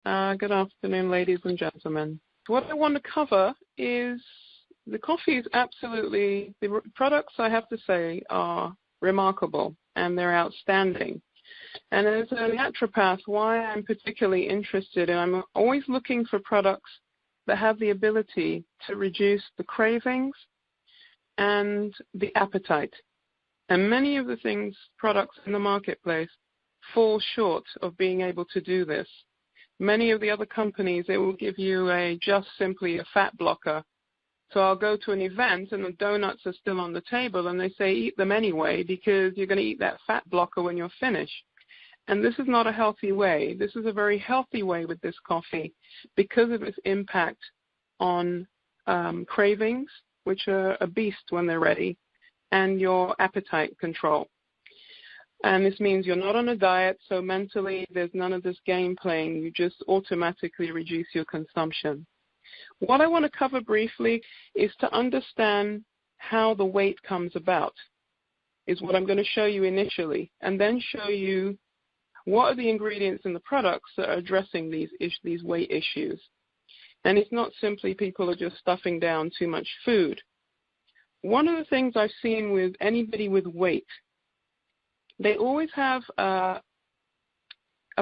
Good afternoon, ladies and gentlemen. What I want to cover is the coffee is absolutely, the products I have to say are remarkable and they're outstanding. And as a naturopath, why I'm particularly interested, and I'm always looking for products that have the ability to reduce the cravings and the appetite. And many of the products in the marketplace fall short of being able to do this. Many of the other companies, they will give you just simply a fat blocker. So I'll go to an event and the donuts are still on the table and they say eat them anyway because you're going to eat that fat blocker when you're finished. And this is not a healthy way. This is a very healthy way with this coffee because of its impact on cravings, which are a beast when they're ready, and your appetite control. And this means you're not on a diet, so mentally there's none of this game playing. You just automatically reduce your consumption. What I want to cover briefly is to understand how the weight comes about, is what I'm going to show you initially, and then show you what are the ingredients in the products that are addressing these weight issues. And it's not simply people are just stuffing down too much food. One of the things I've seen with anybody with weight, they always have a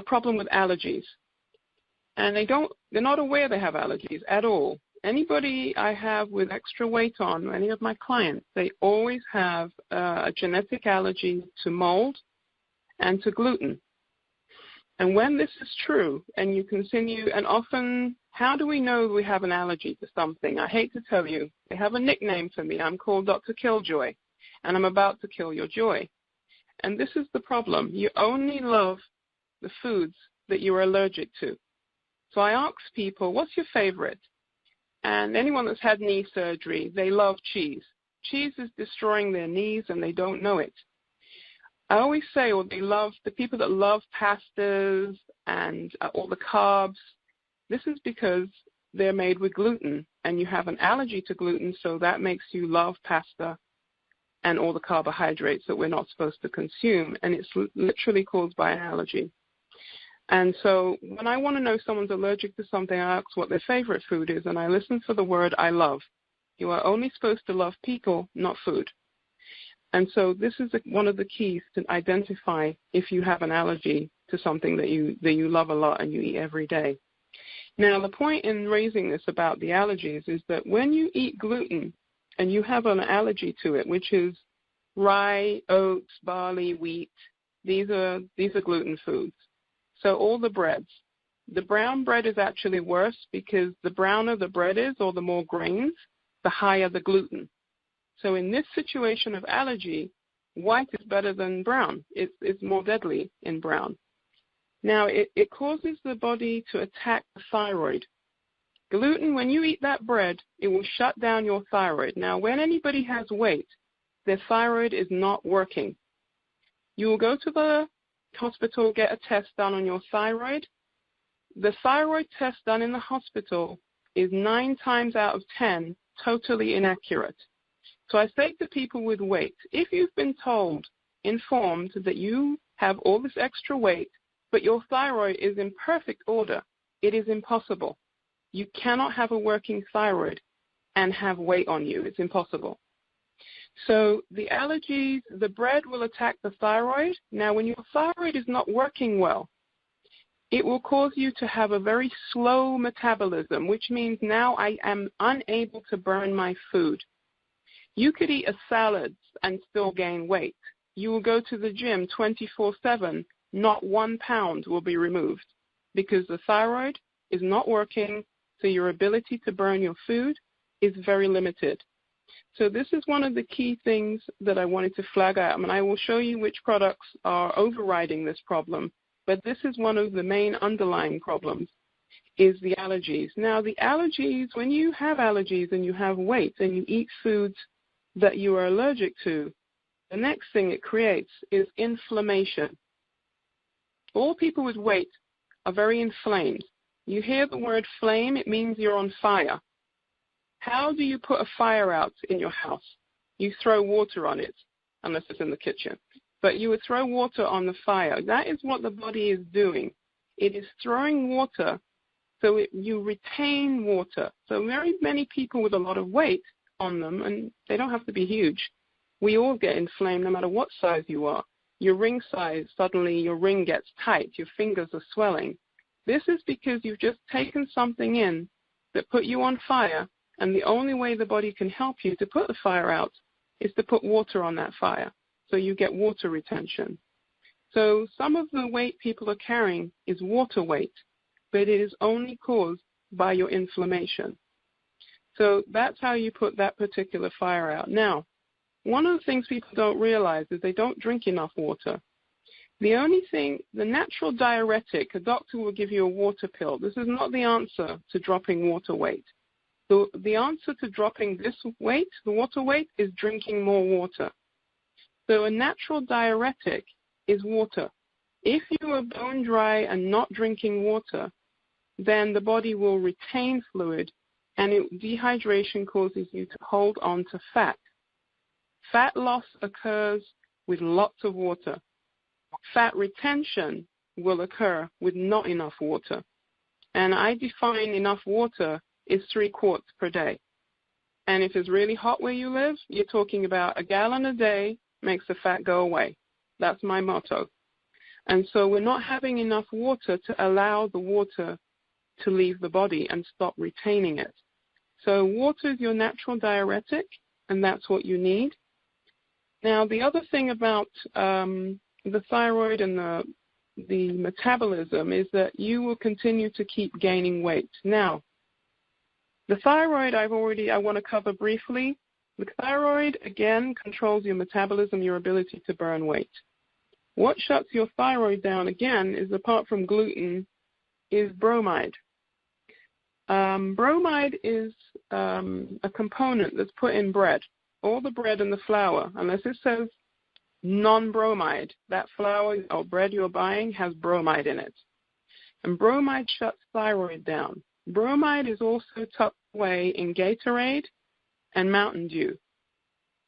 problem with allergies. And they're not aware they have allergies at all. Anybody I have with extra weight on, any of my clients, they always have a genetic allergy to mold and to gluten. And when this is true, and you continue, and often, how do we know we have an allergy to something? I hate to tell you, they have a nickname for me. I'm called Dr. Killjoy, and I'm about to kill your joy. And this is the problem. You only love the foods that you're allergic to. So I ask people, what's your favorite? And anyone that's had knee surgery, they love cheese. Cheese is destroying their knees and they don't know it. I always say, or they love, the people that love pastas and all the carbs, this is because they're made with gluten and you have an allergy to gluten, so that makes you love pasta and all the carbohydrates that we're not supposed to consume, and it's literally caused by an allergy. And so when I want to know someone's allergic to something, I ask what their favorite food is, and I listen for the word I love. You are only supposed to love people, not food. And so this is one of the keys to identify if you have an allergy to something that you love a lot and you eat every day. Now, the point in raising this about the allergies is that when you eat gluten and you have an allergy to it, which is rye, oats, barley, wheat, these are gluten foods. So all the breads. The brown bread is actually worse because the browner the bread is, or the more grains, the higher the gluten. So in this situation of allergy, white is better than brown. It's more deadly in brown. Now, it causes the body to attack the thyroid. Gluten, when you eat that bread, it will shut down your thyroid. Now, when anybody has weight, their thyroid is not working. You will go to the hospital, get a test done on your thyroid. The thyroid test done in the hospital is 9 times out of 10 totally inaccurate. So I say to people with weight, if you've been informed that you have all this extra weight, but your thyroid is in perfect order, it is impossible. You cannot have a working thyroid and have weight on you. It's impossible. So the allergies, the bread will attack the thyroid. Now, when your thyroid is not working well, it will cause you to have a very slow metabolism, which means now I am unable to burn my food. You could eat a salad and still gain weight. You will go to the gym 24/7, not 1 pound will be removed because the thyroid is not working, so your ability to burn your food is very limited. So this is one of the key things that I wanted to flag out, and I will show you which products are overriding this problem, but this is one of the main underlying problems, is the allergies. Now, the allergies, when you have allergies and you have weight and you eat foods that you are allergic to, the next thing it creates is inflammation. All people with weight are very inflamed. You hear the word flame, it means you're on fire. How do you put a fire out in your house? You throw water on it, unless it's in the kitchen. But you would throw water on the fire. That is what the body is doing. It is throwing water So you retain water. So very many people with a lot of weight on them, and they don't have to be huge. We all get inflamed no matter what size you are. Your ring size, suddenly your ring gets tight, your fingers are swelling. This is because you've just taken something in that put you on fire, and the only way the body can help you to put the fire out is to put water on that fire. So you get water retention. So some of the weight people are carrying is water weight, but it is only caused by your inflammation. So that's how you put that particular fire out. Now, one of the things people don't realize is they don't drink enough water. The only thing, the natural diuretic, a doctor will give you a water pill. This is not the answer to dropping water weight. The answer to dropping this weight, the water weight, is drinking more water. So a natural diuretic is water. If you are bone dry and not drinking water, then the body will retain fluid, and dehydration causes you to hold on to fat. Fat loss occurs with lots of water. Fat retention will occur with not enough water. And I define enough water is 3 quarts per day. And if it's really hot where you live, you're talking about a gallon a day makes the fat go away. That's my motto. And so we're not having enough water to allow the water to leave the body and stop retaining it. So water is your natural diuretic, and that's what you need. Now, the other thing about the thyroid and the metabolism is that you will continue to keep gaining weight. Now, the thyroid I want to cover briefly. The thyroid, again, controls your metabolism, your ability to burn weight. What shuts your thyroid down, again, is apart from gluten, is bromide. Bromide is a component that's put in bread. All the bread and the flour, unless it says non-bromide, that flour or bread you're buying has bromide in it. And bromide shuts thyroid down. Bromide is also tucked away in Gatorade and Mountain Dew.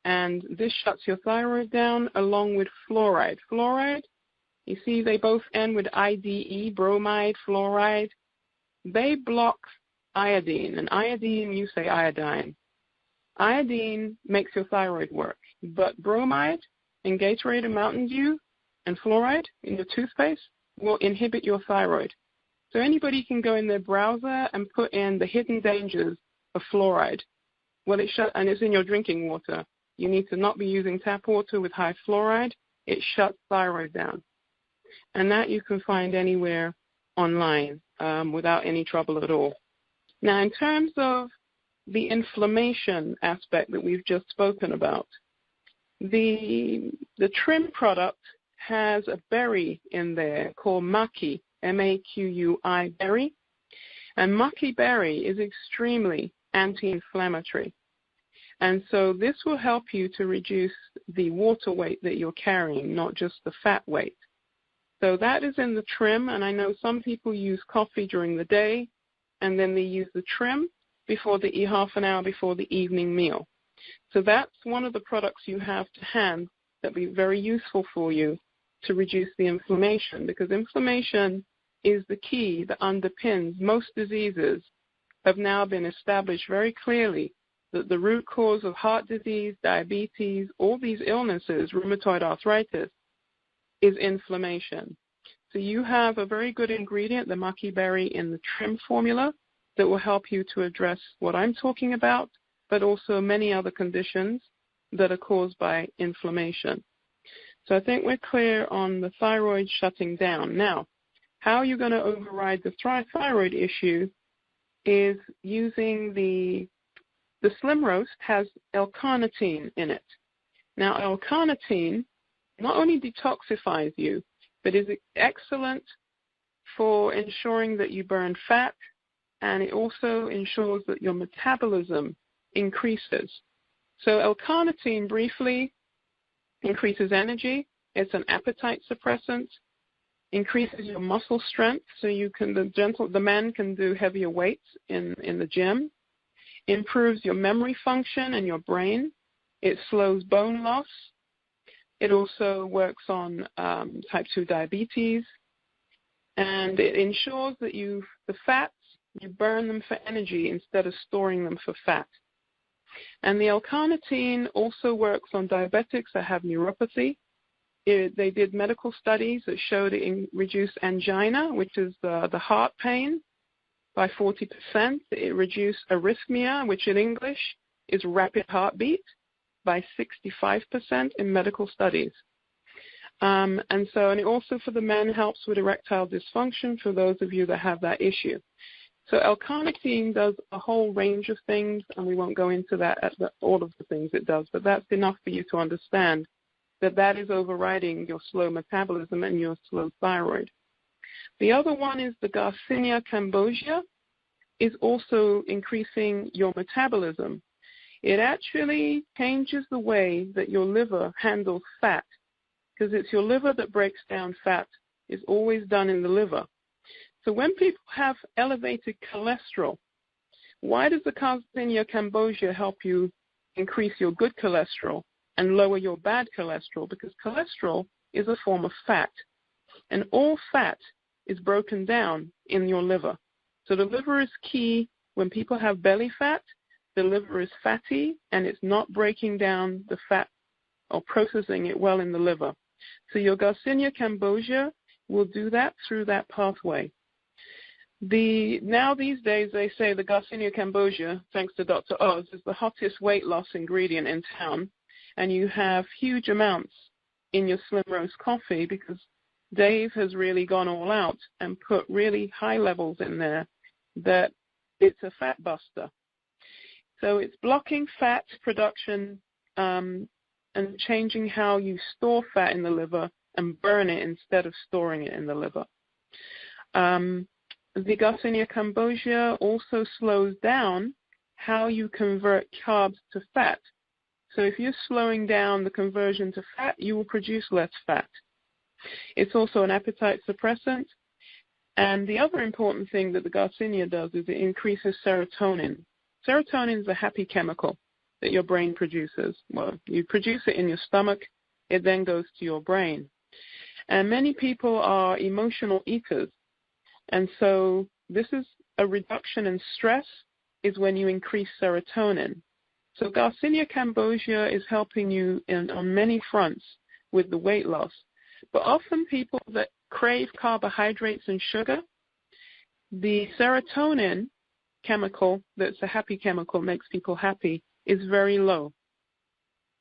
And this shuts your thyroid down along with fluoride. Fluoride, you see they both end with IDE, bromide, fluoride. They block iodine, and iodine, you say iodine. Iodine makes your thyroid work, but bromide in Gatorade and Mountain Dew and fluoride in your toothpaste will inhibit your thyroid. So anybody can go in their browser and put in the hidden dangers of fluoride. Well, and it's in your drinking water. You need to not be using tap water with high fluoride. It shuts thyroid down. And that you can find anywhere online without any trouble at all. Now, in terms of the inflammation aspect that we've just spoken about, the trim product has a berry in there called maqui, M-A-Q-U-I berry. And maqui berry is extremely anti-inflammatory. And so this will help you to reduce the water weight that you're carrying, not just the fat weight. So that is in the trim, and I know some people use coffee during the day, and then they use the trim before they eat half an hour before the evening meal. So that's one of the products you have to hand that will be very useful for you to reduce the inflammation, because inflammation is the key that underpins most diseases. Have now been established very clearly that the root cause of heart disease, diabetes, all these illnesses, rheumatoid arthritis, is inflammation. So you have a very good ingredient, the maqui berry, in the trim formula that will help you to address what I'm talking about, but also many other conditions that are caused by inflammation. So I think we're clear on the thyroid shutting down. Now, how you're going to override the thyroid issue is using the Slim Roast has L-carnitine in it. Now, L-carnitine not only detoxifies you, but is excellent for ensuring that you burn fat, and it also ensures that your metabolism increases. So L-carnitine, briefly, increases energy. It's an appetite suppressant, increases your muscle strength, so you can the men can do heavier weights in the gym. Improves your memory function and your brain. It slows bone loss. It also works on type 2 diabetes, and it ensures that the fats You burn them for energy instead of storing them for fat. And the L-carnitine also works on diabetics that have neuropathy. They did medical studies that showed it reduced angina, which is the heart pain, by 40%. It reduced arrhythmia, which in English is rapid heartbeat, by 65% in medical studies. And it also for the men helps with erectile dysfunction for those of you that have that issue. So L-carnitine does a whole range of things, and we won't go into that all of the things it does, but that's enough for you to understand that that is overriding your slow metabolism and your slow thyroid. The other one is the Garcinia cambogia, is also increasing your metabolism. It actually changes the way that your liver handles fat, because it's your liver that breaks down fat. It's always done in the liver. So when people have elevated cholesterol, why does the Garcinia cambogia help you increase your good cholesterol and lower your bad cholesterol? Because cholesterol is a form of fat, and all fat is broken down in your liver. So the liver is key. When people have belly fat, the liver is fatty, and it's not breaking down the fat or processing it well in the liver. So your Garcinia cambogia will do that through that pathway. Now these days they say the Garcinia cambogia, thanks to Dr. Oz, is the hottest weight loss ingredient in town, and you have huge amounts in your Slim Roast coffee because Dave has really gone all out and put really high levels in there that it's a fat buster. So it's blocking fat production and changing how you store fat in the liver and burn it instead of storing it in the liver. The Garcinia cambogia also slows down how you convert carbs to fat. So if you're slowing down the conversion to fat, you will produce less fat. It's also an appetite suppressant. And the other important thing that the Garcinia does is it increases serotonin. Serotonin is a happy chemical that your brain produces. Well, you produce it in your stomach. It then goes to your brain. And many people are emotional eaters. And so this is a reduction in stress is when you increase serotonin. So Garcinia cambogia is helping you on many fronts with the weight loss. But often people that crave carbohydrates and sugar, the serotonin chemical, that's a happy chemical, makes people happy, is very low.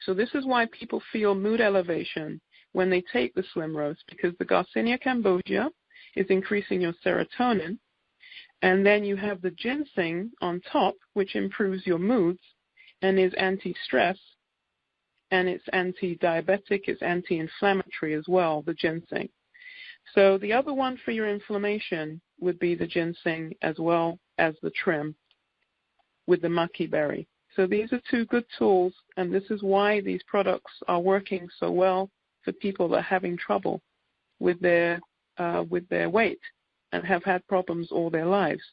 So this is why people feel mood elevation when they take the Slim Roast, because the Garcinia cambogia is increasing your serotonin, and then you have the ginseng on top, which improves your moods and is anti-stress, and it's anti-diabetic, it's anti-inflammatory as well, the ginseng. So the other one for your inflammation would be the ginseng as well as the trim with the maki berry. So these are two good tools, and this is why these products are working so well for people that are having trouble with their weight and have had problems all their lives.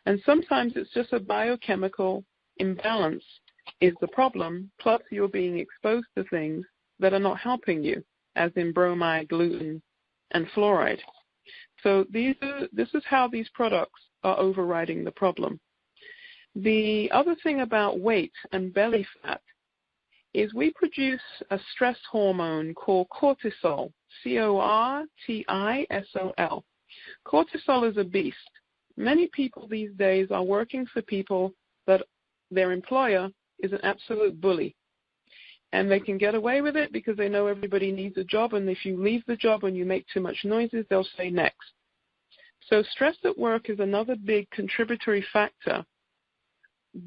And sometimes it's just a biochemical imbalance is the problem, plus you're being exposed to things that are not helping you, as in bromide, gluten, and fluoride. So this is how these products are overriding the problem. The other thing about weight and belly fat is we produce a stress hormone called cortisol, cortisol. Cortisol is a beast. Many people these days are working for people that their employer is an absolute bully. And they can get away with it because they know everybody needs a job, and if you leave the job and you make too much noises, they'll say next. So stress at work is another big contributory factor,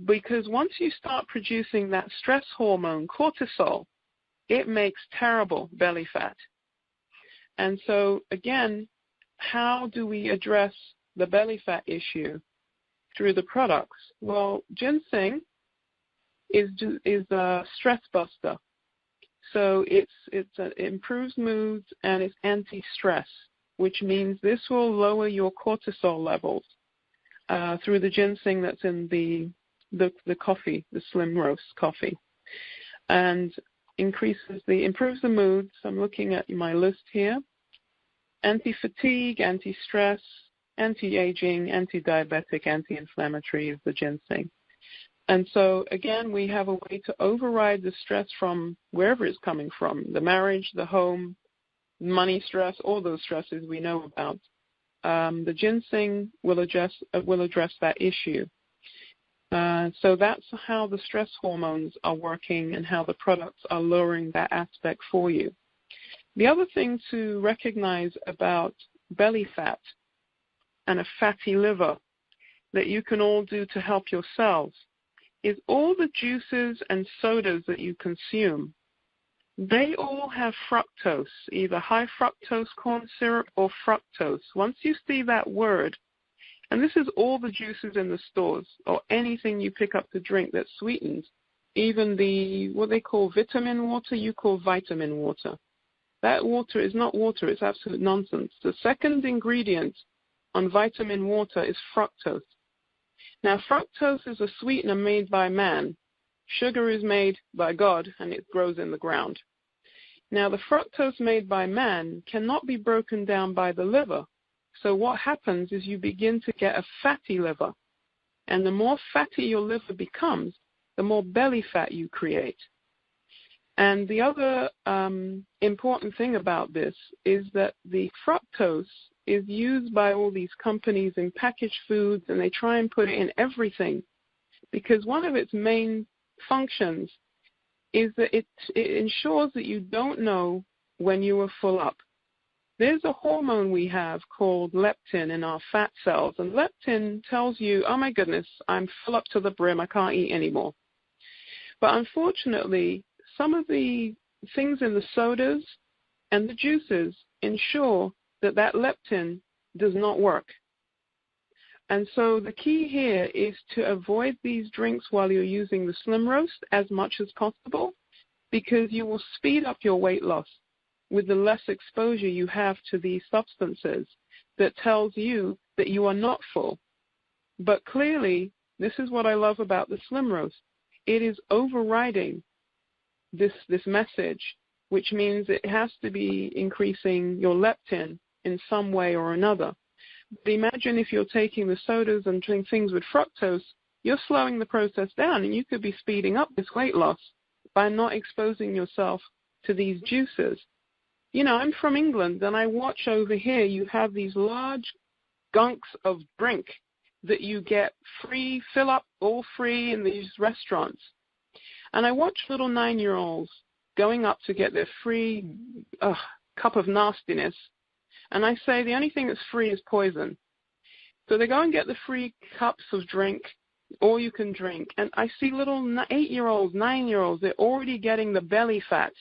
because once you start producing that stress hormone, cortisol, it makes terrible belly fat. And so, again, how do we address the belly fat issue through the products? Well, ginseng is a stress buster. So it improves moods and it's anti-stress, which means this will lower your cortisol levels through the ginseng that's in the coffee, the Slim Roast coffee, and improves the moods. I'm looking at my list here. Anti-fatigue, anti-stress, anti-aging, anti-diabetic, anti-inflammatory is the ginseng. And so, again, we have a way to override the stress from wherever it's coming from, the marriage, the home, money stress, all those stresses we know about. The ginseng will address that issue. So that's how the stress hormones are working and how the products are lowering that aspect for you. The other thing to recognize about belly fat and a fatty liver that you can all do to help yourselves is all the juices and sodas that you consume. They all have fructose, either high fructose corn syrup or fructose. Once you see that word, and this is all the juices in the stores or anything you pick up to drink that's sweetened, even what they call vitamin water, you call vitamin water. That water is not water, it's absolute nonsense. The second ingredient on vitamin water is fructose. Now, fructose is a sweetener made by man. Sugar is made by God, and it grows in the ground. Now, the fructose made by man cannot be broken down by the liver. So what happens is you begin to get a fatty liver. And the more fatty your liver becomes, the more belly fat you create. And the other important thing about this is that the fructose is used by all these companies in packaged foods, and they try and put it in everything because one of its main functions is that it ensures that you don't know when you are full up. There's a hormone we have called leptin in our fat cells, and leptin tells you, oh my goodness, I'm full up to the brim, I can't eat anymore. But unfortunately, some of the things in the sodas and the juices ensure that leptin does not work. And so the key here is to avoid these drinks while you're using the Slim Roast as much as possible, because you will speed up your weight loss with the less exposure you have to these substances that tells you that you are not full. But clearly, this is what I love about the Slim Roast. It is overriding this message, which means it has to be increasing your leptin in some way or another. But imagine if you're taking the sodas and doing things with fructose, you're slowing the process down, and you could be speeding up this weight loss by not exposing yourself to these juices. You know, I'm from England, and I watch over here, you have these large gunks of drink that you get free, fill up all free in these restaurants. And I watch little 9-year-olds going up to get their free cup of nastiness. And I say the only thing that's free is poison. So they go and get the free cups of drink, all you can drink. And I see little 8-year-olds, 9-year-olds, they're already getting the belly fat.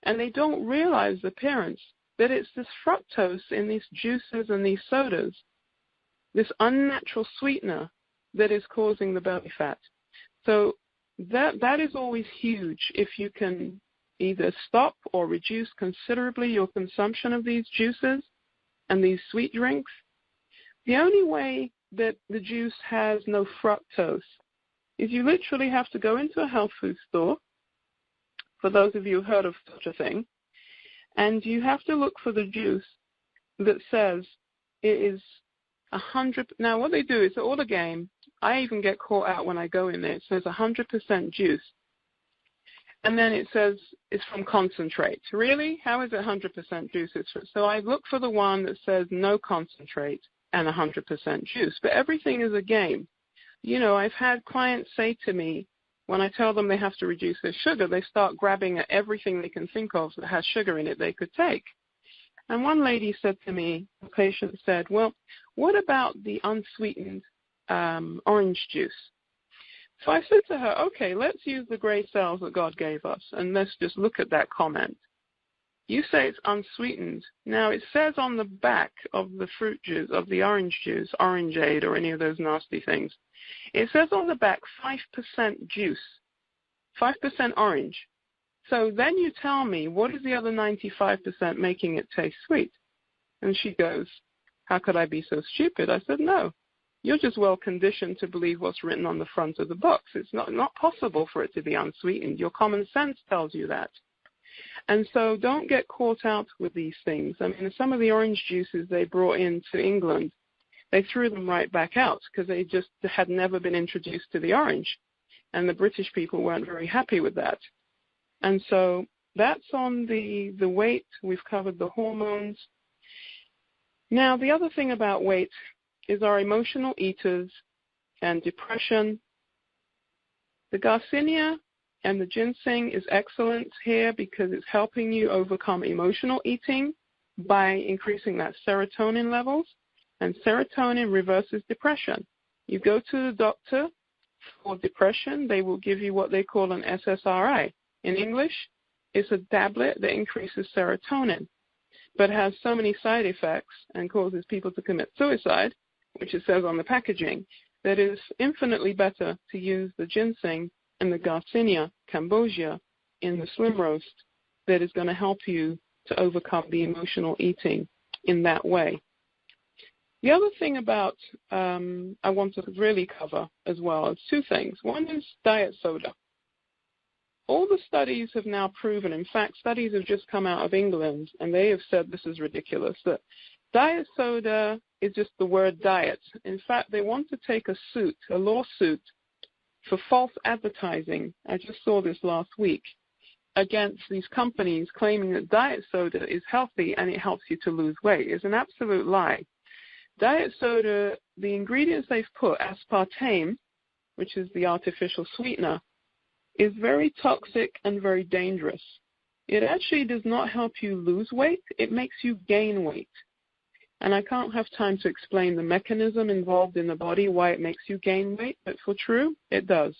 And they don't realize, the parents, that it's this fructose in these juices and these sodas, this unnatural sweetener that is causing the belly fat. So that is always huge if you can either stop or reduce considerably your consumption of these juices and these sweet drinks. The only way that the juice has no fructose is you literally have to go into a health food store, for those of you who've heard of such a thing, and you have to look for the juice that says it is 100. Now, what they do is all the game. I even get caught out when I go in there. It says 100% juice. And then it says it's from concentrate. Really? How is it 100% juice? So I look for the one that says no concentrate and 100% juice. But everything is a game. You know, I've had clients say to me, when I tell them they have to reduce their sugar, they start grabbing at everything they can think of that has sugar in it they could take. And one lady said to me, a patient said, well, what about the unsweetened orange juice? So I said to her, okay, let's use the gray cells that God gave us, and let's just look at that comment. You say it's unsweetened. Now, it says on the back of the fruit juice, of the orange juice, Orangeade or any of those nasty things, it says on the back 5% juice, 5% orange. So then you tell me, what is the other 95% making it taste sweet? And she goes, how could I be so stupid? I said, no. You're just well conditioned to believe what's written on the front of the box. It's not possible for it to be unsweetened. Your common sense tells you that. And so don't get caught out with these things. I mean, some of the orange juices they brought into England, they threw them right back out because they just had never been introduced to the orange. And the British people weren't very happy with that. And so that's on the weight. We've covered the hormones. Now, the other thing about weight is our emotional eaters and depression. The Garcinia and the ginseng is excellent here because it's helping you overcome emotional eating by increasing that serotonin levels. And serotonin reverses depression. You go to the doctor for depression, they will give you what they call an SSRI. In English, it's a tablet that increases serotonin, but has so many side effects and causes people to commit suicide, which it says on the packaging, that it is infinitely better to use the ginseng and the Garcinia cambogia in the Slim Roast that is going to help you to overcome the emotional eating in that way. The other thing about I want to really cover as well is two things. One is diet soda. All the studies have now proven, in fact, studies have just come out of England, and they have said this is ridiculous, that diet soda is just the word diet. In fact, they want to take a lawsuit for false advertising. I just saw this last week, against these companies claiming that diet soda is healthy and it helps you to lose weight. It's an absolute lie. Diet soda, the ingredients they've put, aspartame, which is the artificial sweetener, is very toxic and very dangerous. It actually does not help you lose weight. It makes you gain weight. And I can't have time to explain the mechanism involved in the body, why it makes you gain weight, but for true, it does.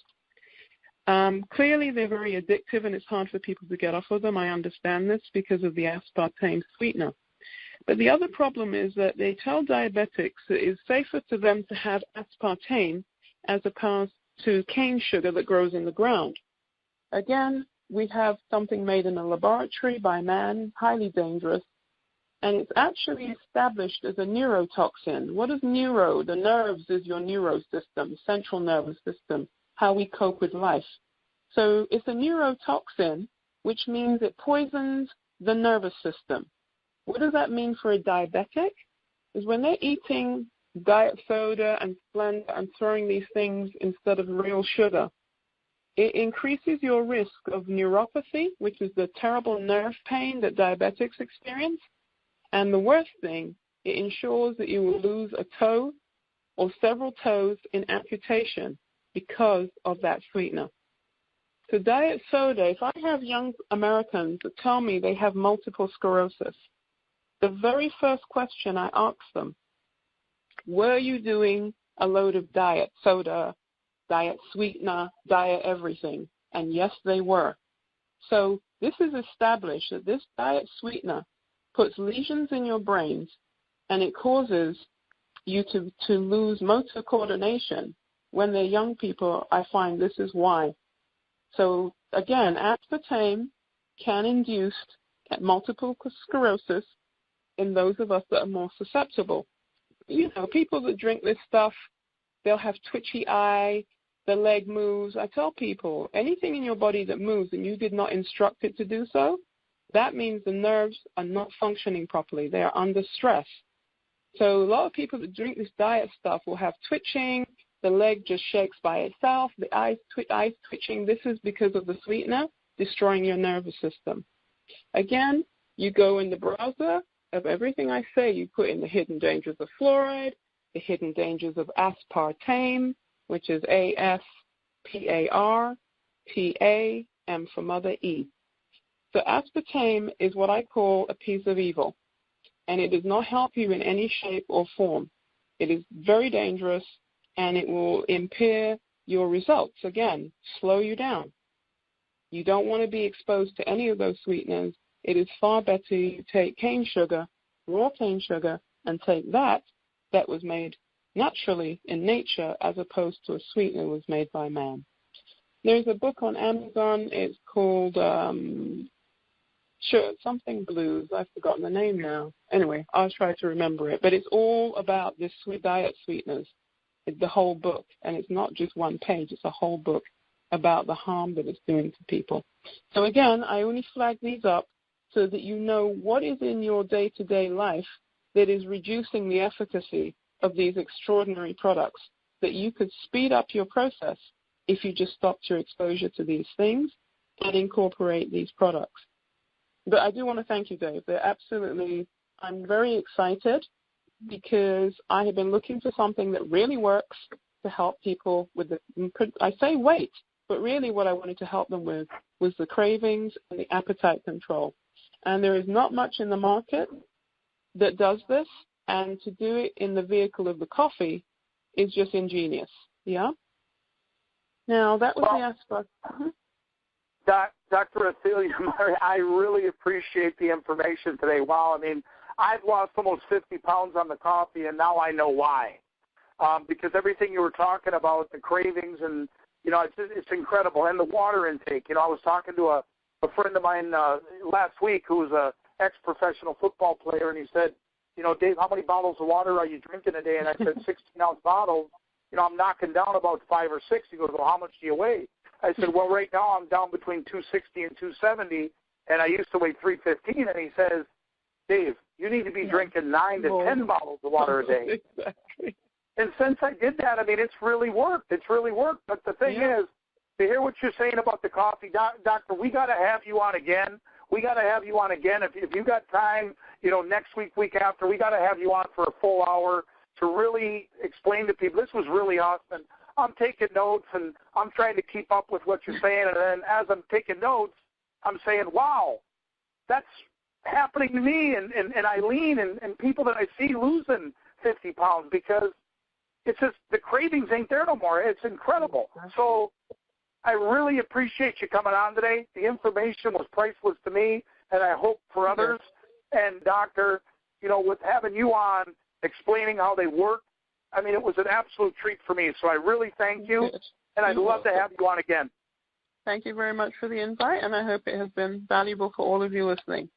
Clearly, they're very addictive, and it's hard for people to get off of them. I understand this because of the aspartame sweetener. But the other problem is that they tell diabetics that it's safer to them to have aspartame as opposed to cane sugar that grows in the ground. Again, we have something made in a laboratory by man, highly dangerous, and it's actually established as a neurotoxin. What is neuro? The nerves is your neurosystem, central nervous system, how we cope with life. So it's a neurotoxin, which means it poisons the nervous system. What does that mean for a diabetic? Is when they're eating diet soda and Splenda and throwing these things instead of real sugar, it increases your risk of neuropathy, which is the terrible nerve pain that diabetics experience. And the worst thing, it ensures that you will lose a toe or several toes in amputation because of that sweetener. So diet soda, if I have young Americans that tell me they have multiple sclerosis, the very first question I ask them, were you doing a load of diet soda, diet sweetener, diet everything? And yes, they were. So this is established that this diet sweetener puts lesions in your brains, and it causes you to lose motor coordination. When they're young people, I find this is why. So again, aspartame can induce multiple sclerosis in those of us that are more susceptible. You know, people that drink this stuff, they'll have twitchy eye, the leg moves. I tell people, anything in your body that moves and you did not instruct it to do so, that means the nerves are not functioning properly. They are under stress. So a lot of people that drink this diet stuff will have twitching, the leg just shakes by itself, the eyes twitching. This is because of the sweetener destroying your nervous system. Again, you go in the browser of everything I say, you put in the hidden dangers of fluoride, the hidden dangers of aspartame, which is A-S-P-A-R-T-A, M for mother, E. So aspartame is what I call a piece of evil, and it does not help you in any shape or form. It is very dangerous, and it will impair your results. Again, slow you down. You don't want to be exposed to any of those sweeteners. It is far better you take cane sugar, raw cane sugar, and take that was made naturally in nature as opposed to a sweetener was made by man. There's a book on Amazon. It's called something Blues. I've forgotten the name now. Anyway, I'll try to remember it. But it's all about this diet sweeteners. It's the whole book, and it's not just one page. It's a whole book about the harm that it's doing to people. So again, I only flag these up so that you know what is in your day-to-day life that is reducing the efficacy of these extraordinary products that you could speed up your process if you just stopped your exposure to these things and incorporate these products. But I do want to thank you, Dave. I'm very excited because I have been looking for something that really works to help people with I say weight, but really what I wanted to help them with was the cravings and the appetite control. And there is not much in the market that does this, and to do it in the vehicle of the coffee is just ingenious, yeah? Now, that was the aspect. Dr. Althea Myrie, I really appreciate the information today. Wow, I mean, I've lost almost 50 pounds on the coffee, and now I know why. Because everything you were talking about, the cravings, and, it's incredible. And the water intake. I was talking to a friend of mine last week who was a ex-professional football player, and he said, Dave, how many bottles of water are you drinking a day? And I said, 16-ounce bottles. I'm knocking down about 5 or 6. He goes, well, how much do you weigh? I said, well, right now I'm down between 260 and 270, and I used to weigh 315. And he says, Dave, you need to be drinking 9 to 10 bottles of water a day. Exactly. And since I did that, I mean, it's really worked. But the thing is, to hear what you're saying about the coffee, doctor, we got to have you on again. If you got time, next week after, we got to have you on for a full hour to really explain to people. This was really awesome. I'm taking notes, and I'm trying to keep up with what you're saying. And then as I'm taking notes, I'm saying, wow, that's happening to me and Eileen and people that I see losing 50 pounds because it's just the cravings ain't there no more. It's incredible. So I really appreciate you coming on today. The information was priceless to me, and I hope for others. And, Doctor, with having you on, explaining how they work, I mean, it was an absolute treat for me. So I really thank you, and I'd love to have you on again. Thank you very much for the invite, and I hope it has been valuable for all of you listening.